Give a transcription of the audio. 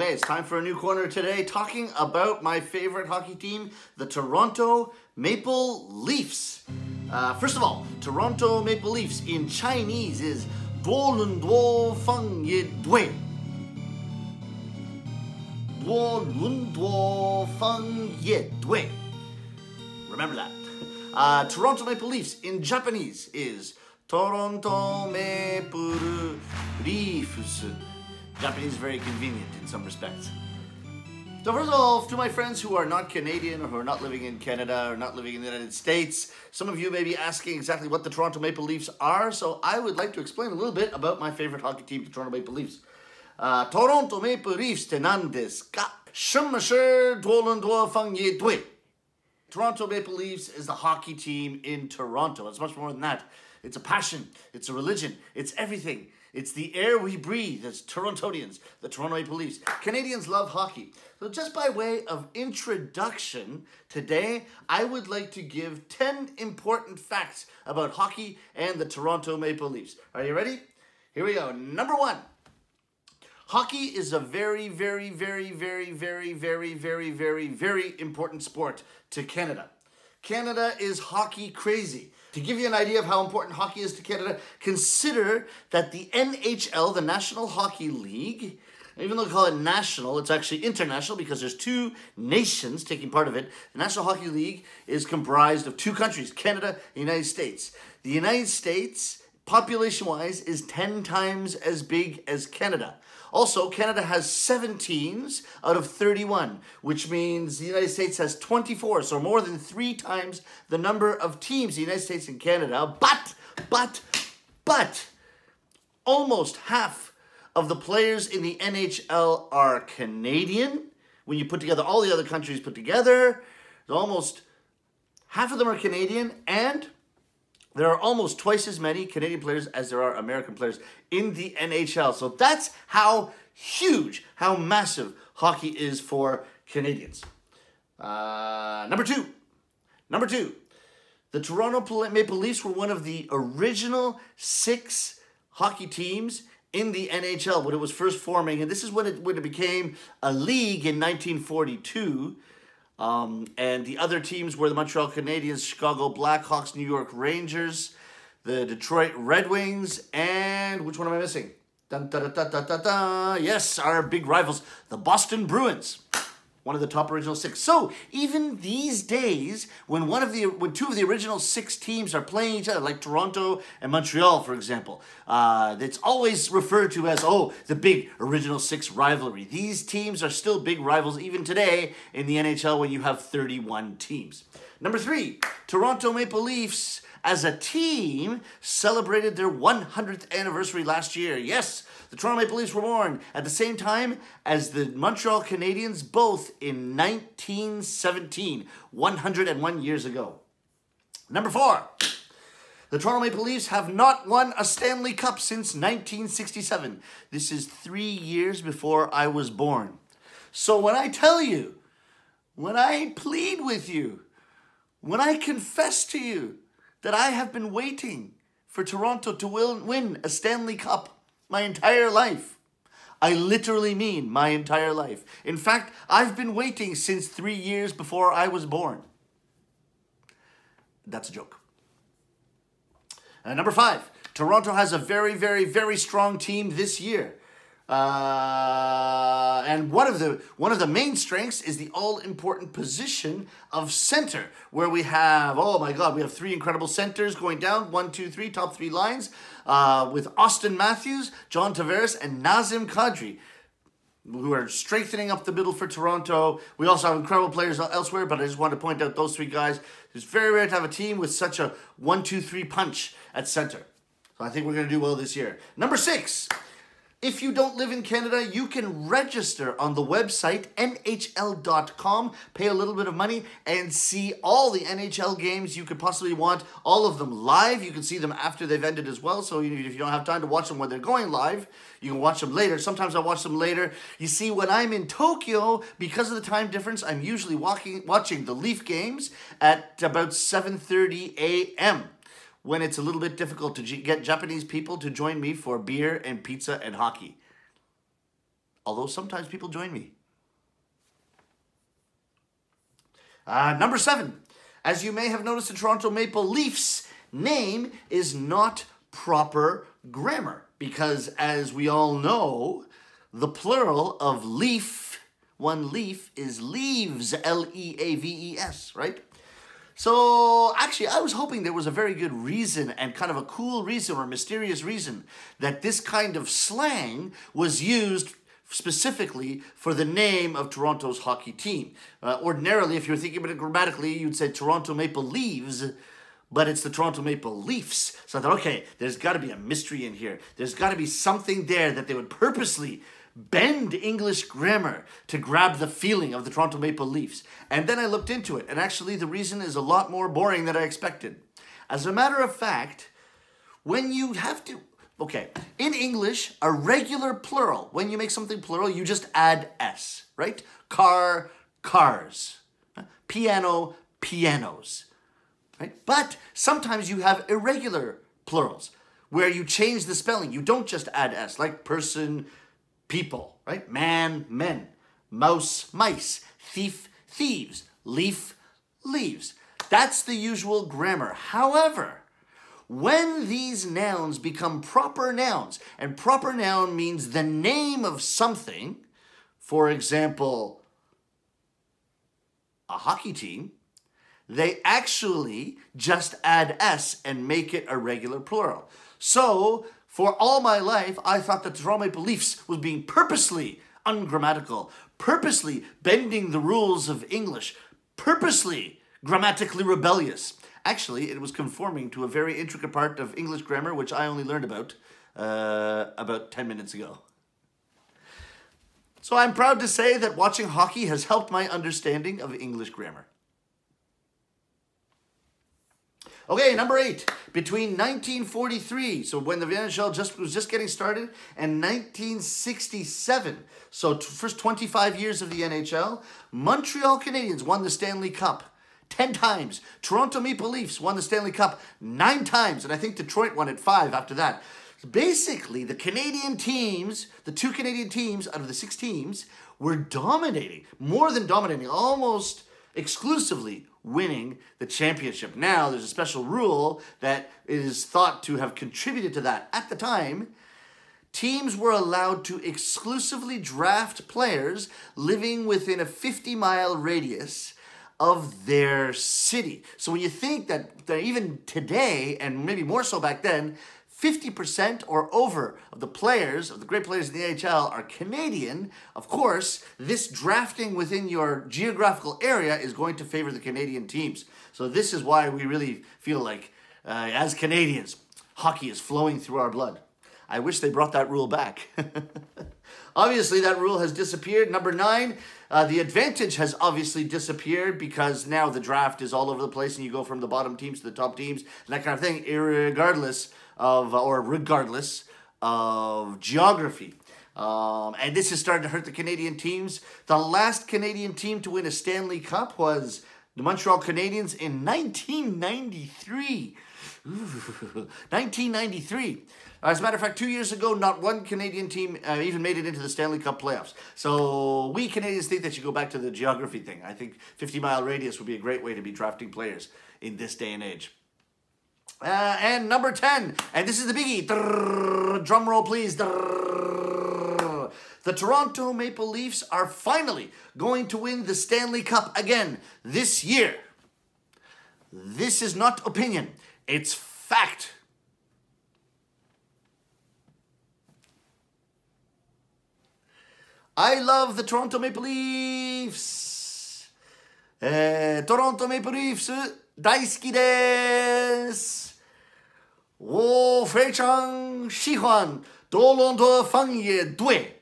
Okay, it's time for a new corner today, talking about my favorite hockey team, the Toronto Maple Leafs. First of all, Toronto Maple Leafs in Chinese is 多伦多枫叶队. 多伦多枫叶队. Remember that. Toronto Maple Leafs in Japanese is Toronto Maple Leafs. Japanese is very convenient in some respects. So first of all, to my friends who are not Canadian or who are not living in Canada or not living in the United States, some of you may be asking exactly what the Toronto Maple Leafs are, so I would like to explain a little bit about my favorite hockey team, the Toronto Maple Leafs. Toronto Maple Leafs って何ですか? 什么是多伦多枫叶队? Toronto Maple Leafs is the hockey team in Toronto. It's much more than that. It's a passion. It's a religion. It's everything. It's the air we breathe as Torontonians, the Toronto Maple Leafs. Canadians love hockey. So just by way of introduction, today I would like to give 10 important facts about hockey and the Toronto Maple Leafs. Are you ready? Here we go. Number one. Hockey is a very, very, very, very, very, very, very, very, very important sport to Canada. Canada is hockey crazy. To give you an idea of how important hockey is to Canada, consider that the NHL, the National Hockey League, even though they call it national, it's actually international because there's two nations taking part of it. The National Hockey League is comprised of two countries, Canada and the United States. The United States, population-wise, is 10 times as big as Canada. Also, Canada has 7 teams out of 31, which means the United States has 24, so more than 3 times the number of teams in the United States and Canada. But, almost half of the players in the NHL are Canadian. When you put together all the other countries put together, almost half of them are Canadian, and there are almost twice as many Canadian players as there are American players in the NHL. So that's how huge, how massive hockey is for Canadians. Number two. The Toronto Maple Leafs were one of the original 6 hockey teams in the NHL when it was first forming. And this is when it became a league in 1942. And the other teams were the Montreal Canadiens, Chicago Blackhawks, New York Rangers, the Detroit Red Wings, and which one am I missing? Dun, da, da, da, da, da, da. Yes, our big rivals, the Boston Bruins, one of the top original 6. So even these days, when two of the original 6 teams are playing each other, like Toronto and Montreal, for example, it's always referred to as, the big original 6 rivalry. These teams are still big rivals even today in the NHL when you have 31 teams. Number 3, Toronto Maple Leafs as a team celebrated their 100th anniversary last year. Yes, the Toronto Maple Leafs were born at the same time as the Montreal Canadiens, both in 1917, 101 years ago. Number 4, the Toronto Maple Leafs have not won a Stanley Cup since 1967. This is 3 years before I was born. So when I tell you, when I plead with you, when I confess to you that I have been waiting for Toronto to win a Stanley Cup my entire life, I literally mean my entire life. In fact, I've been waiting since 3 years before I was born. That's a joke. Number 5, Toronto has a very, very, very strong team this year. And one of the main strengths is the all-important position of center, where we have, we have 3 incredible centers going down, 1, 2, 3, top 3 lines, with Austin Matthews, John Tavares, and Nazem Kadri, who are strengthening up the middle for Toronto. We also have incredible players elsewhere, but I just wanted to point out those 3 guys. It's very rare to have a team with such a 1, 2, 3 punch at center. So I think we're going to do well this year. Number 6. If you don't live in Canada, you can register on the website NHL.com, pay a little bit of money, and see all the NHL games you could possibly want, all of them live. You can see them after they've ended as well, so if you don't have time to watch them when they're going live, you can watch them later. Sometimes I watch them later. You see, when I'm in Tokyo, because of the time difference, I'm usually watching the Leaf games at about 7:30 a.m., when it's a little bit difficult to get Japanese people to join me for beer and pizza and hockey. although sometimes people join me. Number 7. As you may have noticed, the Toronto Maple Leafs name is not proper grammar because, as we all know, the plural of leaf, one leaf, is leaves, L-E-A-V-E-S, right? So, actually, I was hoping there was a very good reason and kind of a cool reason or mysterious reason that this kind of slang was used specifically for the name of Toronto's hockey team. Ordinarily, if you're thinking about it grammatically, you'd say Toronto Maple Leaves, but it's the Toronto Maple Leafs. So I thought, okay, there's got to be a mystery in here. There's got to be something there that they would purposely bend English grammar to grab the feeling of the Toronto Maple Leafs. And then I looked into it, and actually the reason is a lot more boring than I expected. As a matter of fact, when you have to... Okay, in English, a regular plural, when you make something plural, you just add S, right? Car, cars. Piano, pianos. Right? But sometimes you have irregular plurals where you change the spelling. You don't just add S, like person, people, right? Man, men. Mouse, mice. Thief, thieves. Leaf, leaves. That's the usual grammar. However, when these nouns become proper nouns, and proper noun means the name of something, for example, a hockey team, they actually just add S and make it a regular plural. So, for all my life, I thought that the Toronto Maple Leafs was being purposely ungrammatical, purposely bending the rules of English, purposely grammatically rebellious. Actually, it was conforming to a very intricate part of English grammar, which I only learned about 10 minutes ago. So I'm proud to say that watching hockey has helped my understanding of English grammar. Okay, number 8. Between 1943, so when the NHL was just getting started, and 1967, so first 25 years of the NHL, Montreal Canadiens won the Stanley Cup 10 times. Toronto Maple Leafs won the Stanley Cup 9 times, and I think Detroit won it 5 after that. Basically, the Canadian teams, the 2 Canadian teams out of the 6 teams, were dominating, more than dominating, almost exclusively winning the championship. Now, there's a special rule that is thought to have contributed to that. At the time, teams were allowed to exclusively draft players living within a 50-mile radius of their city. So when you think that even today, and maybe more so back then, 50% or over of the players, of the great players in the NHL are Canadian, of course, this drafting within your geographical area is going to favor the Canadian teams. So this is why we really feel like, as Canadians, hockey is flowing through our blood. I wish they brought that rule back. Obviously, that rule has disappeared. Number 9, the advantage has obviously disappeared because now the draft is all over the place and you go from the bottom teams to the top teams and that kind of thing, regardless of geography. And this is starting to hurt the Canadian teams. The last Canadian team to win a Stanley Cup was the Montreal Canadiens in 1993. 1993. As a matter of fact, 2 years ago, not one Canadian team even made it into the Stanley Cup playoffs. So we Canadians think that you go back to the geography thing. I think 50-mile radius would be a great way to be drafting players in this day and age. And number 10, and this is the biggie. Drum roll, please. The Toronto Maple Leafs are finally going to win the Stanley Cup again this year. This is not opinion. It's fact. I love the Toronto Maple Leafs. Toronto Maple Leafs 大好きです。我非常喜欢多伦多方言队。